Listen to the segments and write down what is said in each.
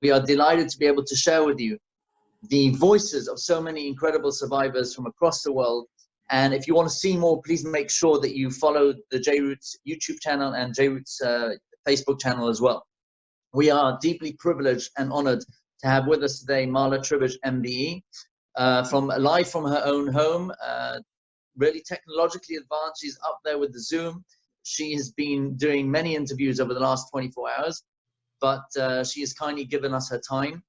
We are delighted to be able to share with you the voices of so many incredible survivors from across the world. And if you want to see more, please make sure that you follow the JRoots YouTube channel and JRoots Facebook channel as well. We are deeply privileged and honored to have with us today Mala Tribich, MBE, live from her own home, really technologically advanced. She's up there with the Zoom. She has been doing many interviews over the last 24 hours, but she has kindly given us her time.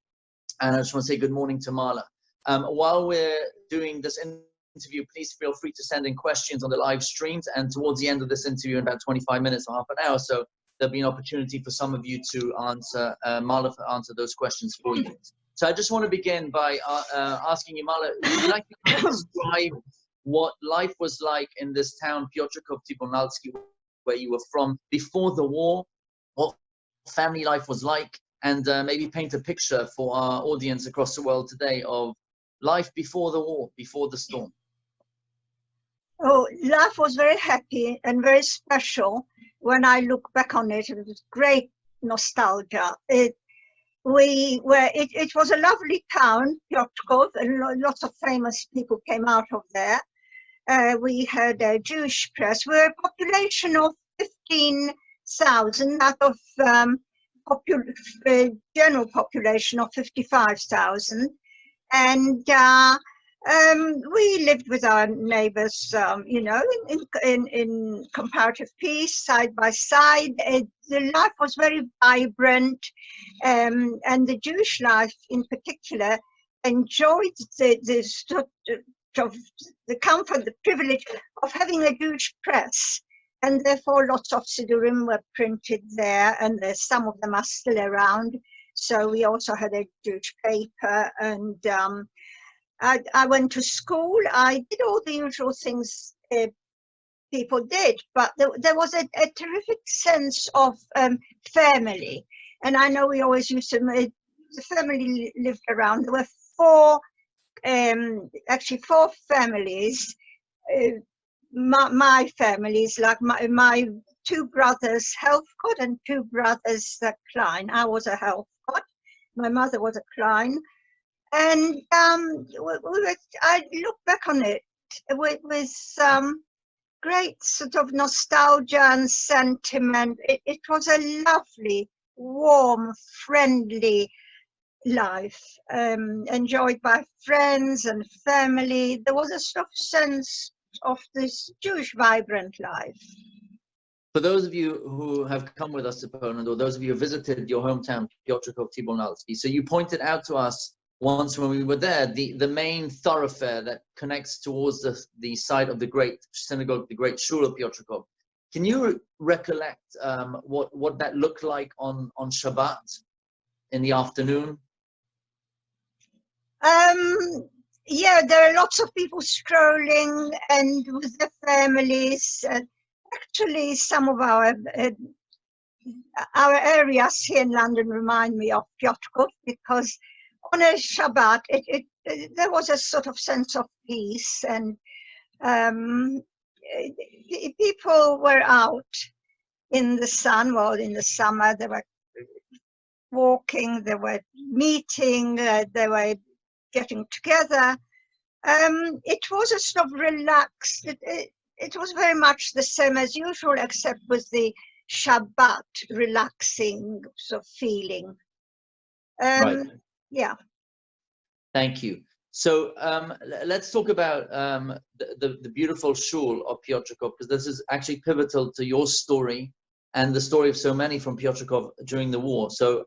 And I just want to say good morning to Mala. While we're doing this interview, please feel free to send in questions on the live streams. And towards the end of this interview, in about 25 minutes or half an hour, so there'll be an opportunity for some of you to answer, Mala, to answer those questions for you. So I just want to begin by asking you, Mala, would you like to describe what life was like in this town, Piotrków-Trybunalski, where you were from before the war, what family life was like, and maybe paint a picture for our audience across the world today of life before the war, before the storm? Oh, life was very happy and very special. When I look back on it, it was great nostalgia. It was a lovely town, Piotrków, and lots of famous people came out of there. We had a Jewish press. We're a population of 15,000 out of general population of 55,000. And we lived with our neighbors, you know, in comparative peace, side by side. The life was very vibrant, and the Jewish life in particular enjoyed the comfort, the privilege of having a Jewish press, and therefore lots of Siddurim were printed there, and some of them are still around. So we also had a Jewish paper, and I went to school. I did all the usual things people did, but there was a terrific sense of family. And I know we always used to, the family lived around. There were actually four families. My families, like my two brothers, Helfgott, and two brothers, Klein. I was a Helfgott. My mother was a Klein. And I look back on it with great sort of nostalgia and sentiment. It was a lovely, warm, friendly life, enjoyed by friends and family. There was a sort of sense of this Jewish vibrant life. For those of you who have come with us to Poland, or those of you who visited your hometown, Piotrków-Trybunalski, so you pointed out to us once when we were there, the main thoroughfare that connects towards the site of the great synagogue, the great Shul of Piotrków. Can you recollect what that looked like on Shabbat in the afternoon? Yeah, there are lots of people strolling and with their families. Actually, some of our areas here in London remind me of Piotrków, because on a Shabbat, there was a sort of sense of peace, and people were out in the sun. Well, in the summer, they were walking, they were meeting, they were getting together. It was a sort of relaxed, it was very much the same as usual, except with the Shabbat relaxing sort of feeling. Right. Yeah. Thank you. So let's talk about the beautiful Shul of Piotrków, because this is actually pivotal to your story and the story of so many from Piotrków during the war. So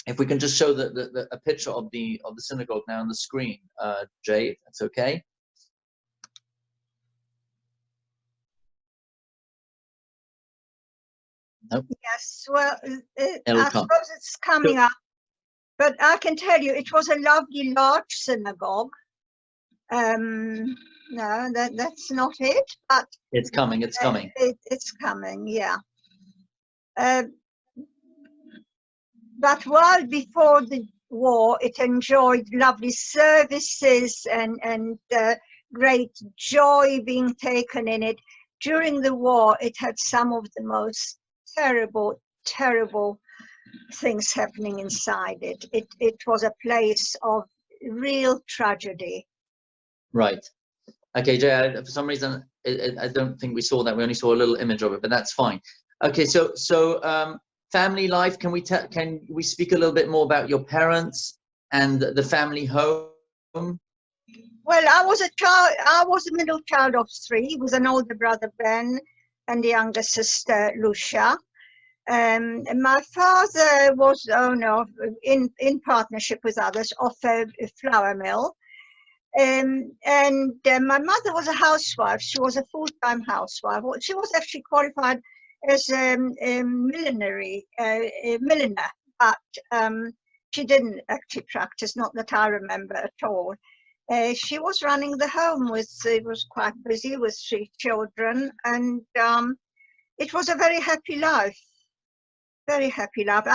if we can just show a picture of the synagogue now on the screen, Jay, if that's okay. Nope. Yes, well, I suppose it's coming up. But I can tell you, it was a lovely, large synagogue. No, that's not it, but it's coming. It's coming. It's coming, yeah. But while before the war, it enjoyed lovely services and great joy being taken in it. During the war, it had some of the most terrible things happening inside it. It was a place of real tragedy. Right. Okay, Jay, for some reason, I don't think we saw that. We only saw a little image of it, but that's fine. Okay, so family life, can we speak a little bit more about your parents and the family home? Well, I was a middle child of three, with an older brother, Ben, and a younger sister, Lucia. And my father was the owner, in partnership with others, of a flour mill. And my mother was a housewife. She was a full-time housewife. She was actually qualified as a milliner, but she didn't actually practice, not that I remember at all. She was running the home was quite busy with 3 children, and it was a very happy life. Very happy life.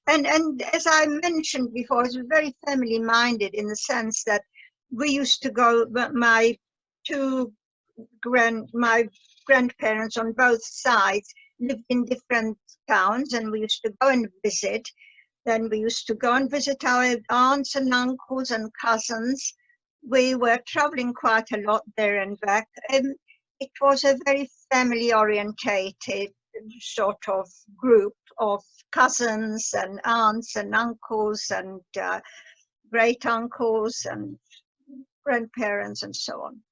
And as I mentioned before, I was very family-minded, in the sense that we used to go, my grandparents on both sides lived in different towns, and we used to go and visit. Then we used to go and visit our aunts and uncles and cousins. We were traveling quite a lot there and back. And it was a very family-orientated sort of group of cousins and aunts and uncles and great uncles and grandparents and so on.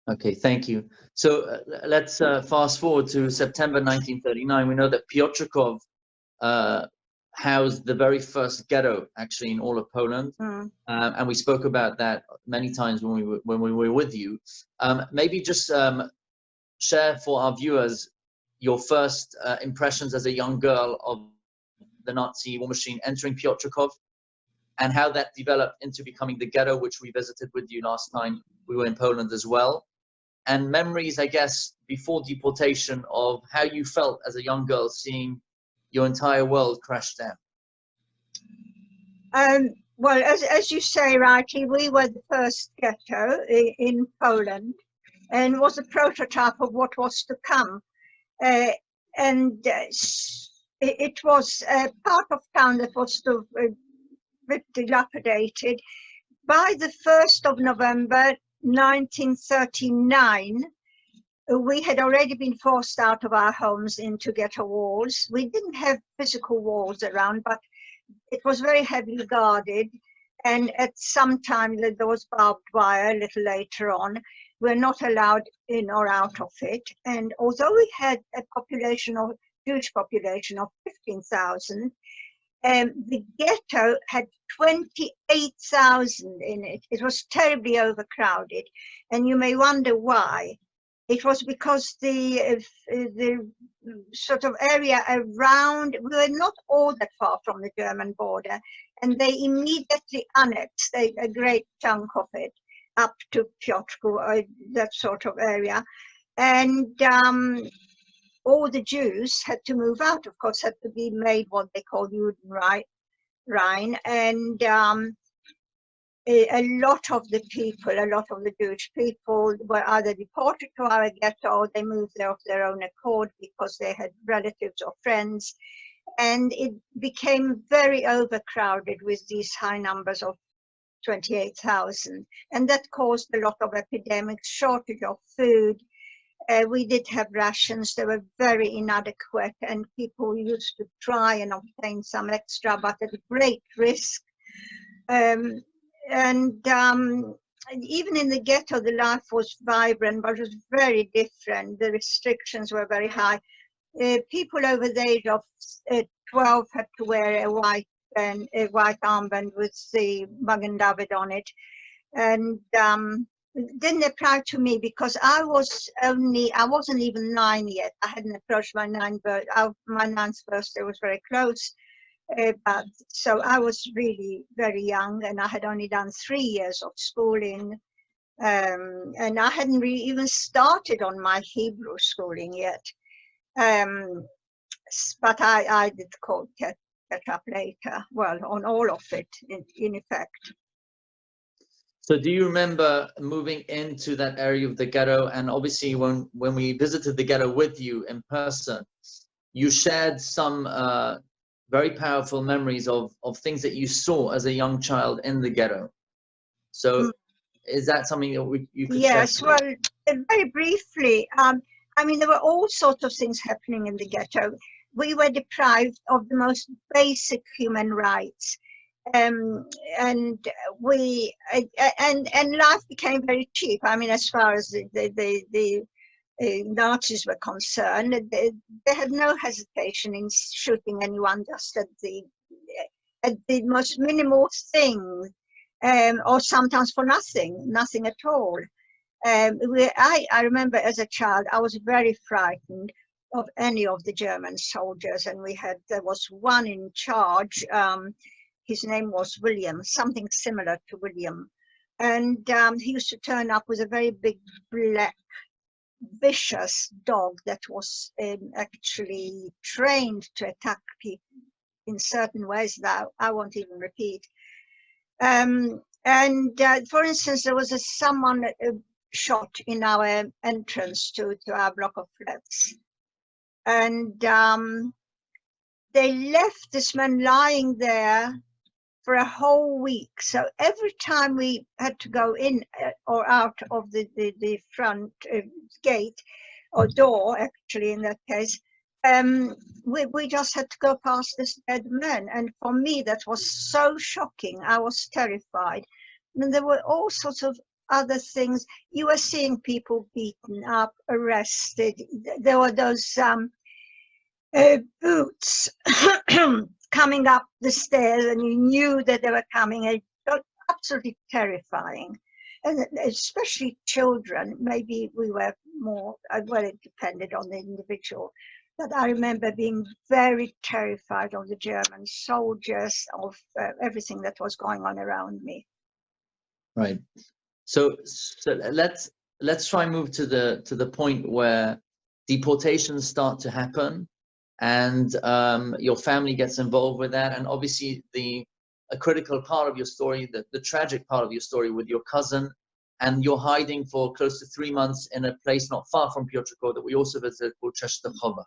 Okay, thank you. So let's fast forward to September 1939. We know that Piotrków housed the very first ghetto, actually, in all of Poland, and we spoke about that many times when we were with you. Maybe just share for our viewers your first impressions as a young girl of the Nazi war machine entering Piotrków, and how that developed into becoming the ghetto, which we visited with you last time we were in Poland as well. And memories, I guess, before deportation, of how you felt as a young girl seeing your entire world crash down. Well, as you say rightly, we were the first ghetto in Poland, and was a prototype of what was to come. It was a part of town that was still a bit dilapidated. By the 1st of November 1939, we had already been forced out of our homes into ghetto walls. We didn't have physical walls around, but it was very heavily guarded. And at some time there was barbed wire a little later on. We're not allowed in or out of it. And although we had a huge population of 15,000, the ghetto had 28,000 in it. It was terribly overcrowded. And you may wonder why. It was because the sort of area around, we were not all that far from the German border, and they immediately annexed a great chunk of it up to Piotrków, that sort of area. And all the Jews had to move out, of course, had to be made what they call Judenrein. And a lot of the Jewish people were either deported to our ghetto, or they moved there of their own accord because they had relatives or friends. And it became very overcrowded with these high numbers of 28,000. And that caused a lot of epidemics, shortage of food. We did have rations. They were very inadequate, and people used to try and obtain some extra, but at great risk. And even in the ghetto, the life was vibrant, but it was very different. The restrictions were very high. People over the age of 12 had to wear a white armband with the Magen David on it. And it didn't apply to me because I wasn't even 9 yet. I hadn't approached my ninth birthday was very close. But so I was really very young, and I had only done 3 years of schooling, and I hadn't really even started on my Hebrew schooling yet. But I did catch up later, well, on all of it, in effect. So do you remember moving into that area of the ghetto? And obviously when we visited the ghetto with you in person, you shared some very powerful memories of things that you saw as a young child in the ghetto. So is that something that you could share? Yes, well, very briefly, I mean, there were all sorts of things happening in the ghetto. We were deprived of the most basic human rights. And life became very cheap. I mean, as far as the Nazis were concerned, they had no hesitation in shooting anyone just at the most minimal thing, or sometimes for nothing at all. I remember as a child, I was very frightened of any of the German soldiers, and there was one in charge. His name was William, something similar to William, and he used to turn up with a very big black vicious dog that was actually trained to attack people in certain ways that I won't even repeat. For instance, there was someone shot in our entrance to our block of flats, and they left this man lying there for a whole week. So every time we had to go in or out of the front gate or door, actually in that case, we just had to go past this dead man. And for me, that was so shocking. I was terrified. And there were all sorts of other things. You were seeing people beaten up, arrested. There were those boots coming up the stairs, and you knew that they were coming. It got absolutely terrifying, and especially children. Maybe we were more, well, it depended on the individual, but I remember being very terrified of the German soldiers, of everything that was going on around me. Right. So let's try and move to the point where deportations start to happen, and your family gets involved with that, and obviously a critical part of your story, the tragic part of your story with your cousin, and you're hiding for close to 3 months in a place not far from Piotrków that we also visited called Częstochowa.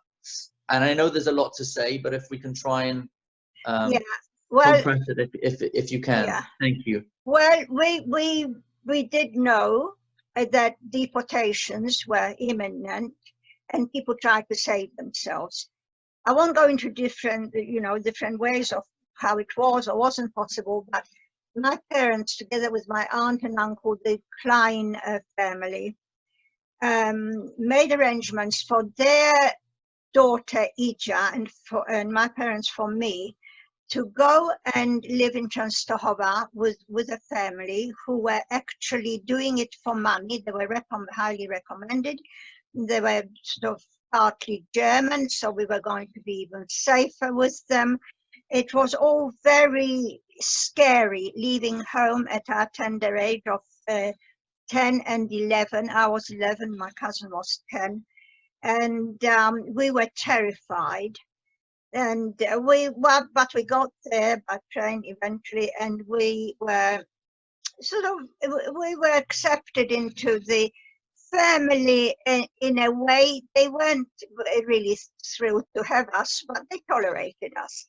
And I know there's a lot to say, but if we can try and compress it if you can. Yeah. Thank you. Well, we did know that deportations were imminent, and people tried to save themselves. I won't go into different ways of how it was or wasn't possible, but my parents, together with my aunt and uncle, the Klein family, made arrangements for their daughter Ija and my parents for me to go and live in Częstochowa with a family who were actually doing it for money. They were highly recommended. They were sort of partly German, so we were going to be even safer with them. It was all very scary, leaving home at our tender age of 10 and 11. I was 11, my cousin was 10, and we were terrified. And we got there by train eventually, and we were accepted into the family in a way. They weren't really thrilled to have us, but they tolerated us.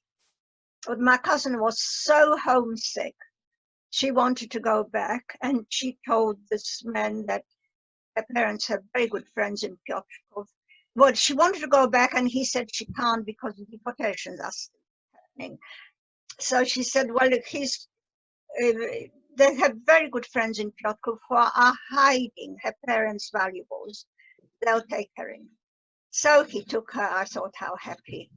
But my cousin was so homesick, she wanted to go back, and she told this man that her parents have very good friends in Piotrków. Well, she wanted to go back, and he said she can't because the deportations are still happening. So she said, well, they have very good friends in Piotrków who are hiding her parents' valuables. They'll take her in. So he took her. I thought how happy,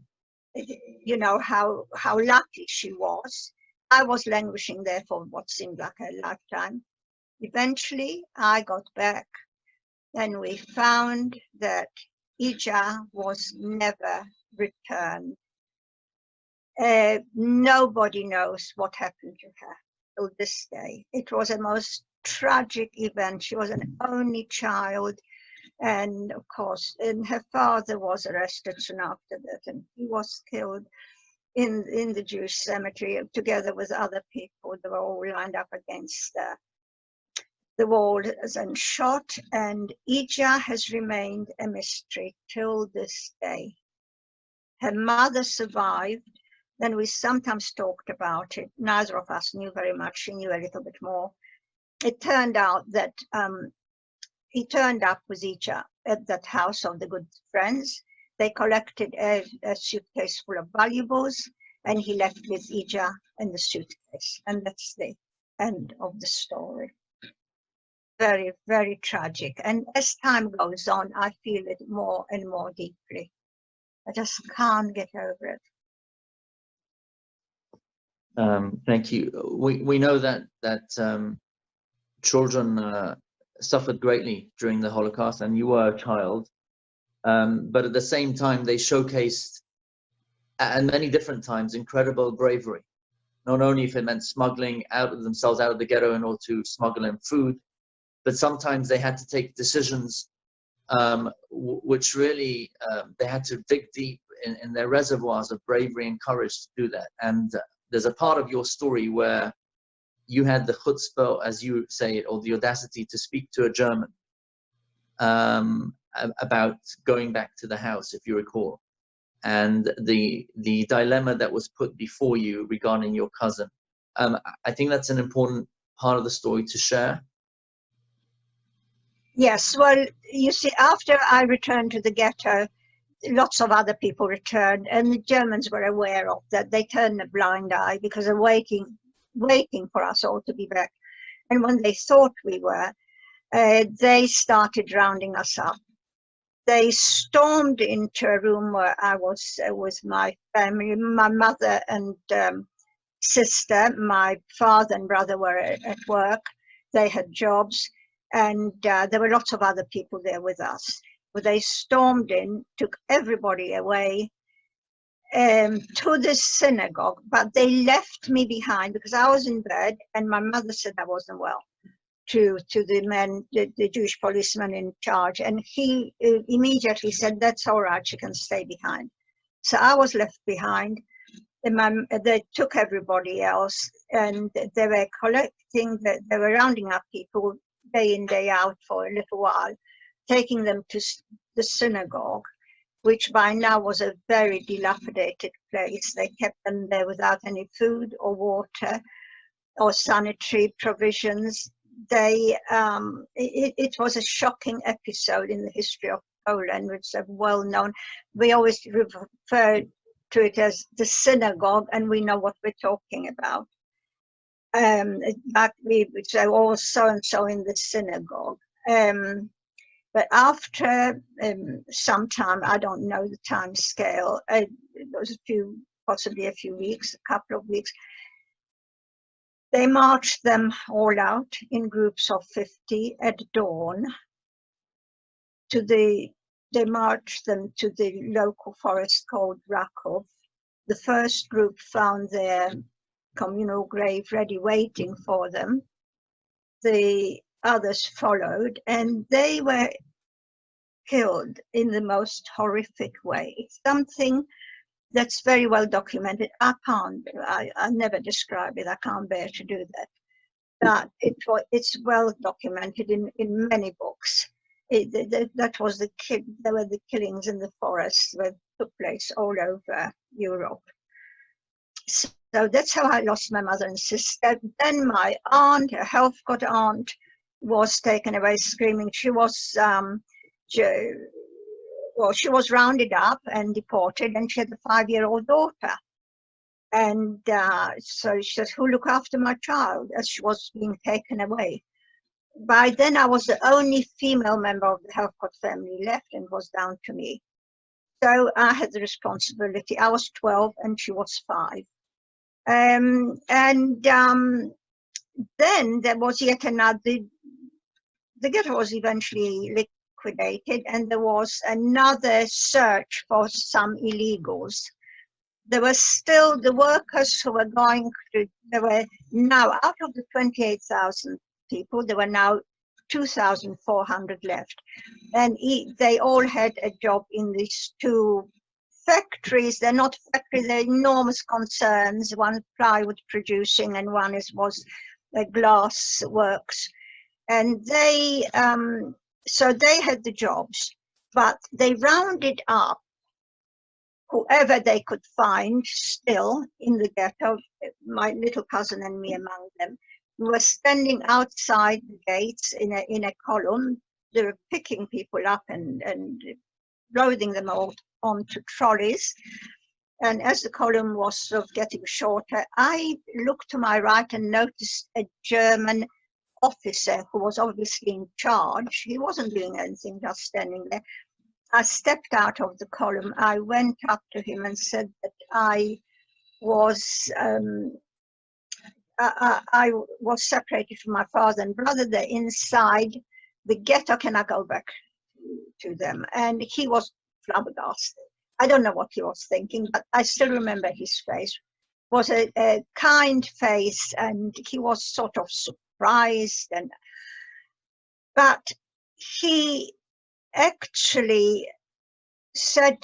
how lucky she was. I was languishing there for what seemed like a lifetime. Eventually, I got back, and we found that Ija was never returned. Nobody knows what happened to her till this day. It was a most tragic event. She was an only child, and of course, and her father was arrested soon after that, and he was killed in the Jewish cemetery together with other people. They were all lined up against the walls and shot, and Ija has remained a mystery till this day. Her mother survived, Then we sometimes talked about it. Neither of us knew very much. She knew a little bit more. It turned out that he turned up with Ija at that house of the good friends. They collected a suitcase full of valuables, and he left with Ija and the suitcase. And that's the end of the story. Very, very tragic. And as time goes on, I feel it more and more deeply. I just can't get over it. Thank you. We know that children suffered greatly during the Holocaust, and you were a child. But at the same time, they showcased, at many different times, incredible bravery. Not only if it meant smuggling themselves out of the ghetto in order to smuggle in food, but sometimes they had to take decisions which really they had to dig deep in their reservoirs of bravery and courage to do that. And there's a part of your story where you had the chutzpah, as you say it, or the audacity to speak to a German about going back to the house, if you recall, and the dilemma that was put before you regarding your cousin. I think that's an important part of the story to share. Yes, well, you see, after I returned to the ghetto, lots of other people returned, and the Germans were aware of that. They turned a blind eye because they're waiting for us all to be back. And when they thought we were, they started rounding us up. They stormed into a room where I was with my family, my mother and sister. My father and brother were at work. They had jobs, and there were lots of other people there with us. But they stormed in, took everybody away to the synagogue, but they left me behind because I was in bed, and my mother said I wasn't well to the men, the Jewish policeman in charge, and he immediately said, that's all right, you can stay behind. So I was left behind, and they took everybody else, and they were collecting, they were rounding up people day in, day out for a little while, taking them to the synagogue, which by now was a very dilapidated place. They kept them there without any food or water or sanitary provisions. It was a shocking episode in the history of Poland, which is well known. We always refer to it as the synagogue, and we know what we're talking about. But we would say, oh, so-and-so in the synagogue. But after some time, I don't know the time scale, it was possibly a few weeks, a couple of weeks, they marched them all out in groups of 50 at dawn. They marched them to the local forest called Rakov. The first group found their communal grave ready waiting for them. The others followed, and they were killed in the most horrific way. Something that's very well documented. I never describe it. I can't bear to do that. But it's well documented in many books. There were the killings in the forests that took place all over Europe. So that's how I lost my mother and sister. Then my aunt, a Helfgott aunt, was taken away screaming. She was she was rounded up and deported, and she had a 5-year-old daughter. And so she said, who look after my child, as she was being taken away. By then, I was the only female member of the Helfgott family left, and it was down to me. So I had the responsibility. I was 12 and she was 5. Then there was yet another, the ghetto was eventually liquidated, and there was another search for some illegals. There were still the workers who were going to, there were now, out of the 28,000 people, there were now 2,400 left. And they all had a job in these 2 factories. They're not factories, they're enormous concerns. One plywood producing, and one was a glass works. And they, so they had the jobs, but they rounded up whoever they could find still in the ghetto, my little cousin and me among them, we were standing outside the gates in a column. They were picking people up and loading them all onto trolleys. And as the column was sort of getting shorter, I looked to my right and noticed a German officer who was obviously in charge. He wasn't doing anything, just standing there. I stepped out of the column. I went up to him and said that I was separated from my father and brother. They're inside the ghetto. Can I go back to them? And he was flabbergasted. I don't know what he was thinking, but I still remember his face. It was a kind face, and he was sort of surprised. But he actually said,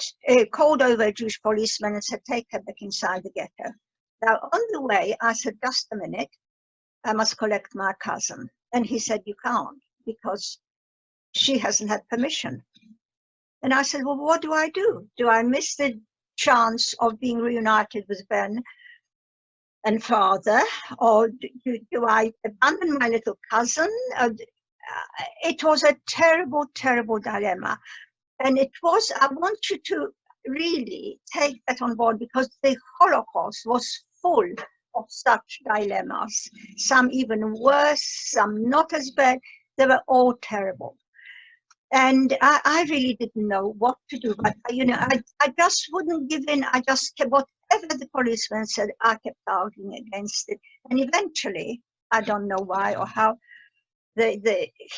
called over a Jewish policeman and said, take her back inside the ghetto. Now, on the way, I said, just a minute, I must collect my cousin. And he said, you can't, because she hasn't had permission. And I said, well, what do I do? Do I miss the chance of being reunited with Ben and father? Or do I abandon my little cousin? It was a terrible, terrible dilemma. And it was, I want you to really take that on board, because the Holocaust was full of such dilemmas. Some even worse, some not as bad. They were all terrible. And I really didn't know what to do, but I just wouldn't give in. I just kept, whatever the policeman said, I kept arguing against it. And eventually, I don't know why or how,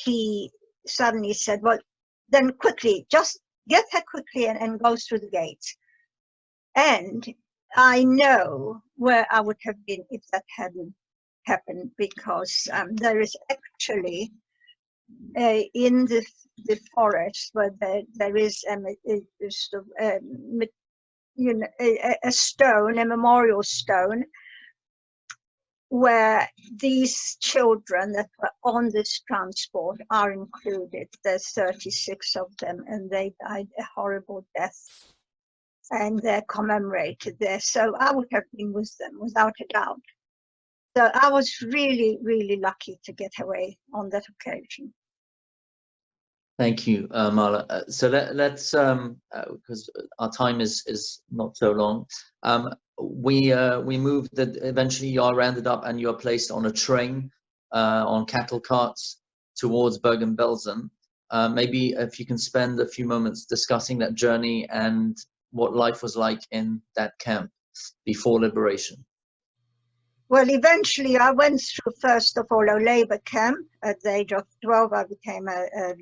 he suddenly said, well, then quickly, just get her quickly and go through the gates. And I know where I would have been if that hadn't happened, because there is actually in the forest where there is a stone, a memorial stone, where these children that were on this transport are included. There's 36 of them, and they died a horrible death, and they're commemorated there. So I would have been with them without a doubt. So I was really, really lucky to get away on that occasion. Thank you, Mala. So let's, because our time is not so long, we moved that eventually you are rounded up and you are placed on a train on cattle carts towards Bergen-Belsen. Maybe if you can spend a few moments discussing that journey and what life was like in that camp before liberation. Well, eventually I went through, first of all, a labor camp. At the age of 12, I became a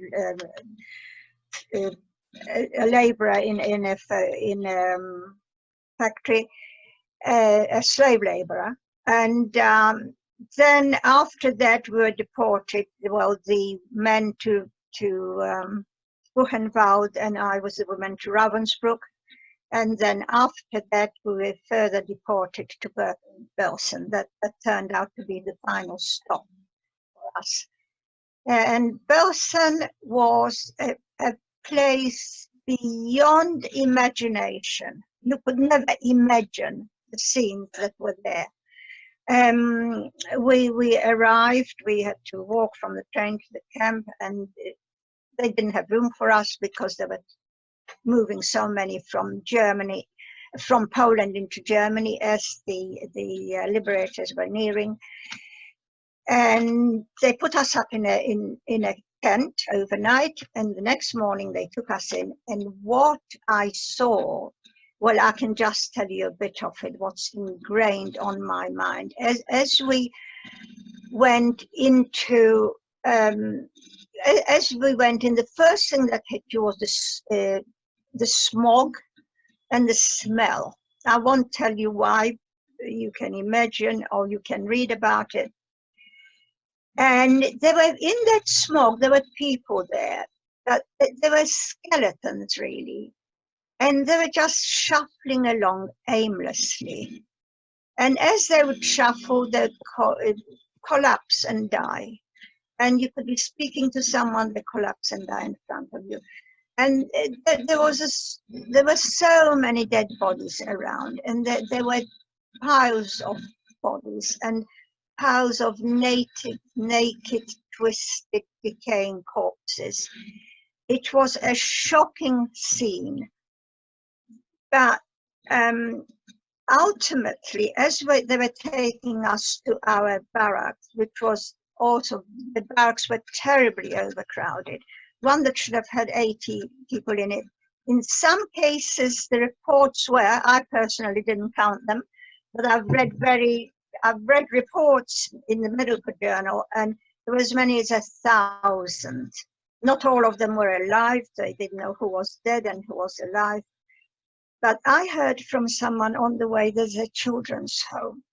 laborer in a factory, a slave laborer. And then after that, we were deported. Well, the men to Buchenwald, and I was the woman to Ravensbrück. And then after that, we were further deported to Bergen-Belsen. That turned out to be the final stop for us. And Belsen was a place beyond imagination. You could never imagine the scenes that were there. We arrived, we had to walk from the train to the camp, and they didn't have room for us because they were moving so many from Germany, from Poland into Germany as the liberators were nearing. And they put us up in a tent overnight, and the next morning they took us in. And what I saw, well, I can just tell you a bit of it, what's ingrained on my mind. As we went into, the first thing that hit you was the smog and the smell. I won't tell you why. You can imagine, or you can read about it. And there were, in that smog, there were people there. There were skeletons, really. And they were just shuffling along aimlessly. And as they would shuffle, they would collapse and die. And you could be speaking to someone, they collapse and die in front of you. And there were so many dead bodies around, and there were piles of bodies and piles of naked, twisted, decaying corpses. It was a shocking scene, but ultimately, as they were taking us to our barracks, which was also, the barracks were terribly overcrowded, one that should have had 80 people in it. In some cases, the reports were, I personally didn't count them, but I've read reports in the Medical Journal, and there were as many as 1,000. Not all of them were alive. They didn't know who was dead and who was alive. But I heard from someone on the way, there's a children's home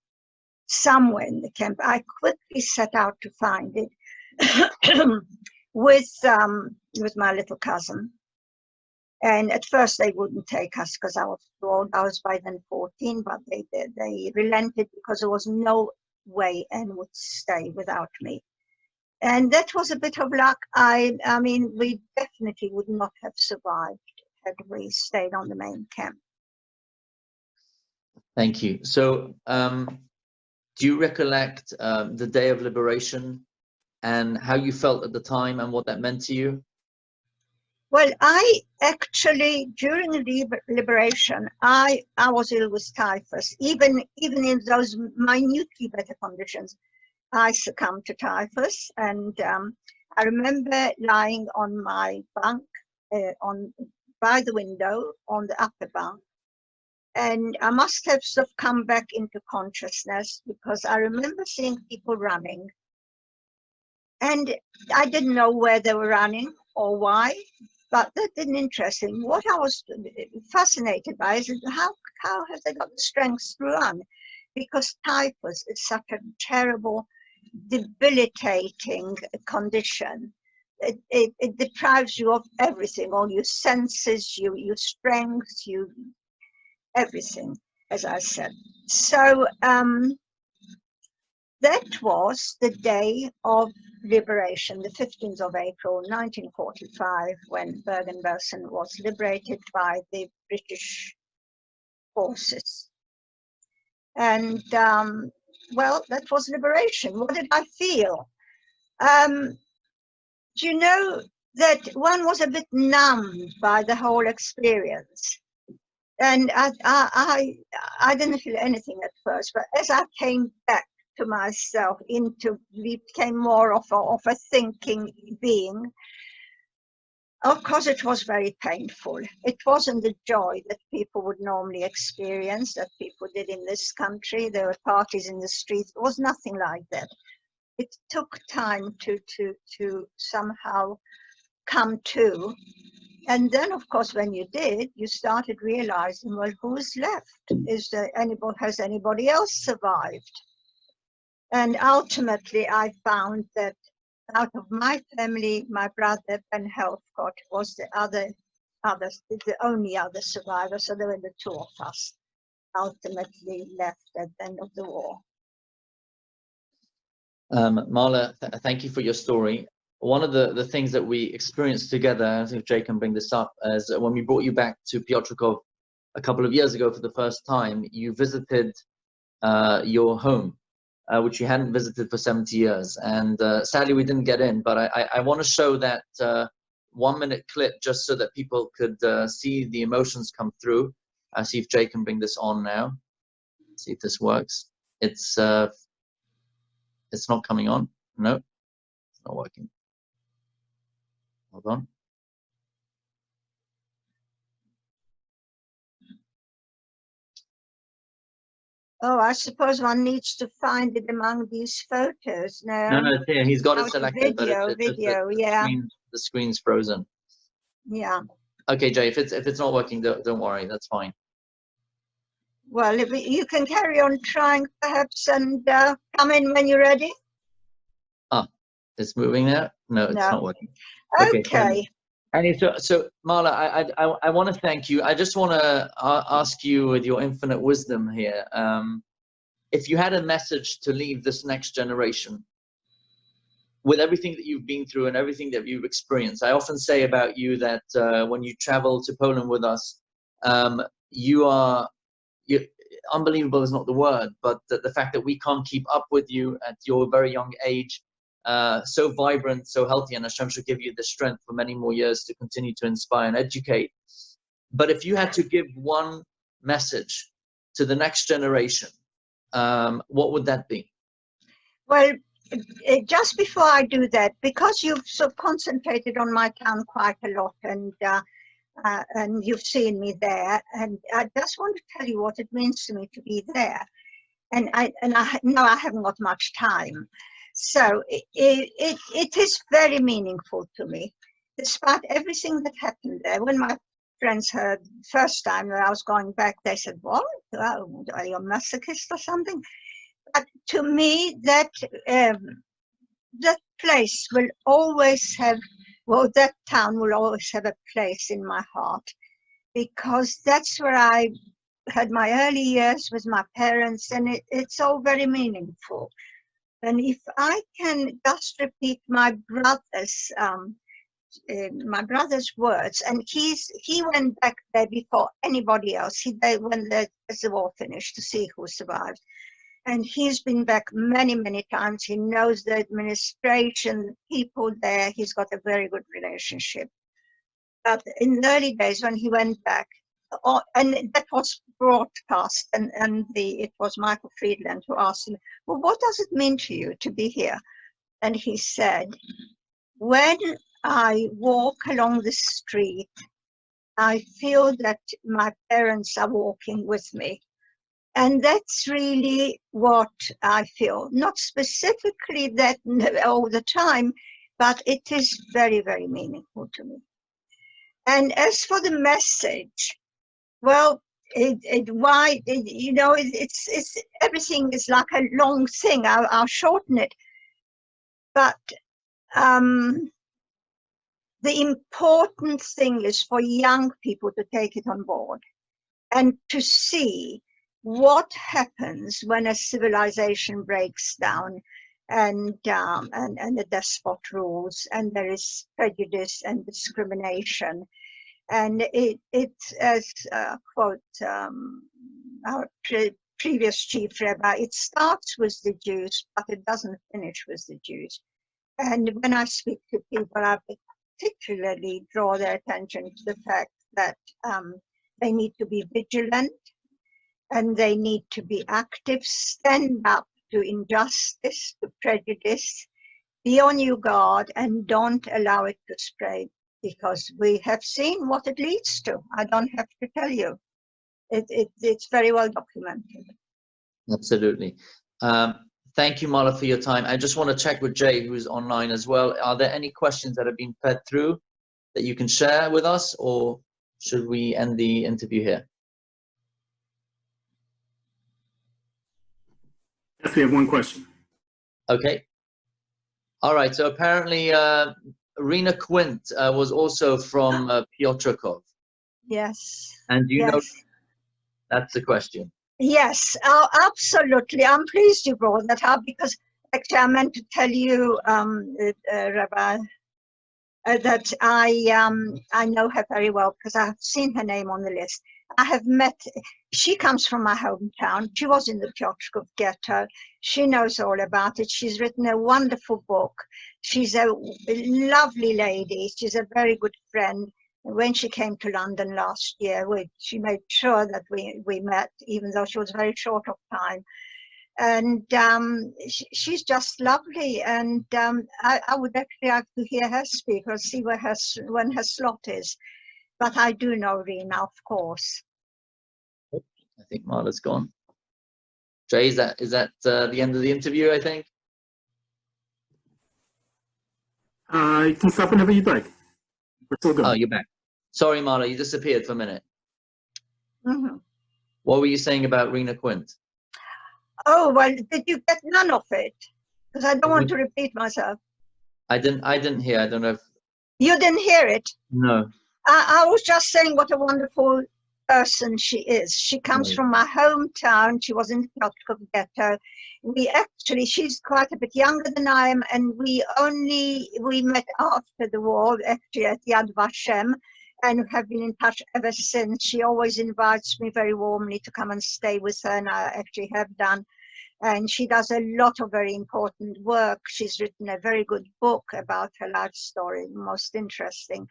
somewhere in the camp. I quickly set out to find it with my little cousin. And at first they wouldn't take us because I was too old. I was by then 14, but they relented because there was no way Anne would stay without me. And that was a bit of luck. I mean, we definitely would not have survived had we stayed on the main camp. Thank you. So do you recollect the day of liberation and how you felt at the time and what that meant to you? Well, I actually, during the liberation, I was ill with typhus. Even in those minutely better conditions, I succumbed to typhus. And I remember lying on my bunk by the window on the upper bunk. And I must have sort of come back into consciousness because I remember seeing people running. And I didn't know where they were running or why, but that didn't interest me. What I was fascinated by is how have they got the strength to run? Because typhus is such a terrible, debilitating condition. It deprives you of everything, all your senses, your strength, everything, as I said. So that was the day of liberation, the 15th of April, 1945, when Bergen-Belsen was liberated by the British forces. And well, that was liberation. What did I feel? Do you know that one was a bit numbed by the whole experience? And I didn't feel anything at first, but as I came back to myself, became more of a thinking being, of course it was very painful. It wasn't the joy that people would normally experience, that people did in this country. There were parties in the streets. It was nothing like that. It took time to somehow come to. And then, of course, when you did, you started realizing, well, who's left? Has anybody else survived? And ultimately, I found that out of my family, my brother, Ben Helfgott, was the only other survivor. So there were the two of us ultimately left at the end of the war. Mala, thank you for your story. One of the things that we experienced together, I think Jay can bring this up, is when we brought you back to Piotrków a couple of years ago for the first time, you visited your home, which you hadn't visited for 70 years. And sadly, we didn't get in, but I want to show that 1-minute clip just so that people could see the emotions come through. See if Jay can bring this on now. See if this works. It's not coming on. No, it's not working. Hold on. Oh, I suppose one needs to find it among these photos. No, it's here. He's got it selected, video, yeah. The screen's frozen. Yeah. Okay, Jay, if it's not working, don't worry. That's fine. Well, if you can carry on trying, perhaps, and come in when you're ready. Ah, it's moving now. No, it's not working. Okay. And so Mala, I want to thank you. I just want to ask you, with your infinite wisdom here, if you had a message to leave this next generation, with everything that you've been through and everything that you've experienced, I often say about you that when you travel to Poland with us, you unbelievable is not the word, but the fact that we can't keep up with you at your very young age, so vibrant, so healthy, and Hashem should give you the strength for many more years to continue to inspire and educate. But if you had to give one message to the next generation, what would that be? Well, just before I do that, because you've sort of concentrated on my town quite a lot, and you've seen me there, and I just want to tell you what it means to me to be there. And I know I haven't got much time, so it is very meaningful to me, despite everything that happened there. When my friends heard the first time that I was going back, they said, "What? Oh, are you a masochist or something?" But to me, that place will always have, well, that town will always have a place in my heart, because that's where I had my early years with my parents, and it's all very meaningful. And if I can just repeat my brother's words, and he went back there before anybody else. They went there as the war finished to see who survived. And he's been back many, many times. He knows the administration, the people there. He's got a very good relationship. But in the early days when he went back, and that was broadcast, and it was Michael Friedland who asked him, "Well, what does it mean to you to be here?" And he said, "When I walk along the street, I feel that my parents are walking with me." And that's really what I feel. Not specifically that all the time, but it is very, very meaningful to me. And as for the message, well, it's everything is like a long thing. I'll shorten it. But the important thing is for young people to take it on board and to see what happens when a civilization breaks down, and the despot rules, and there is prejudice and discrimination. And it's as quote our previous chief rabbi, it starts with the Jews, but it doesn't finish with the Jews. And when I speak to people, I particularly draw their attention to the fact that they need to be vigilant, and they need to be active, stand up to injustice, to prejudice, be on your guard, and don't allow it to spread, because we have seen what it leads to. I don't have to tell you. It's very well documented. Absolutely. Thank you, Mala, for your time. I just want to check with Jay, who's online as well. Are there any questions that have been fed through that you can share with us, or should we end the interview here? Yes, we have one question. Okay. All right. So apparently, Rena Quint was also from Piotrków. Yes. And you yes. know, that's the question. Yes, absolutely. I'm pleased you brought that up, because actually I meant to tell you, Rabbi, that I know her very well, because I have seen her name on the list. I have met, she comes from my hometown. She was in the Piotrków ghetto. She knows all about it. She's written a wonderful book. She's a lovely lady. She's a very good friend. When she came to London last year, she made sure that we met, even though she was very short of time. And she's just lovely. And I would actually like to hear her speak, or see when her slot is. But I do know Rena, of course. I think Mala's gone. Jay, is that the end of the interview, I think? You can stop whenever you'd like. We're still going. Oh, you're back. Sorry, Mala, you disappeared for a minute. Mm-hmm. What were you saying about Rena Quint? Oh, well, did you get none of it? Because I don't want to repeat myself. I didn't hear. I don't know if... You didn't hear it? No. I was just saying what a wonderful person she is. She comes from my hometown. She was in the Piotrków ghetto. She's quite a bit younger than I am, and we met after the war, actually at Yad Vashem, and have been in touch ever since. She always invites me very warmly to come and stay with her, and I actually have done. And she does a lot of very important work. She's written a very good book about her life story, most interesting.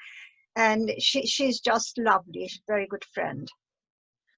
And she's just lovely. She's a very good friend.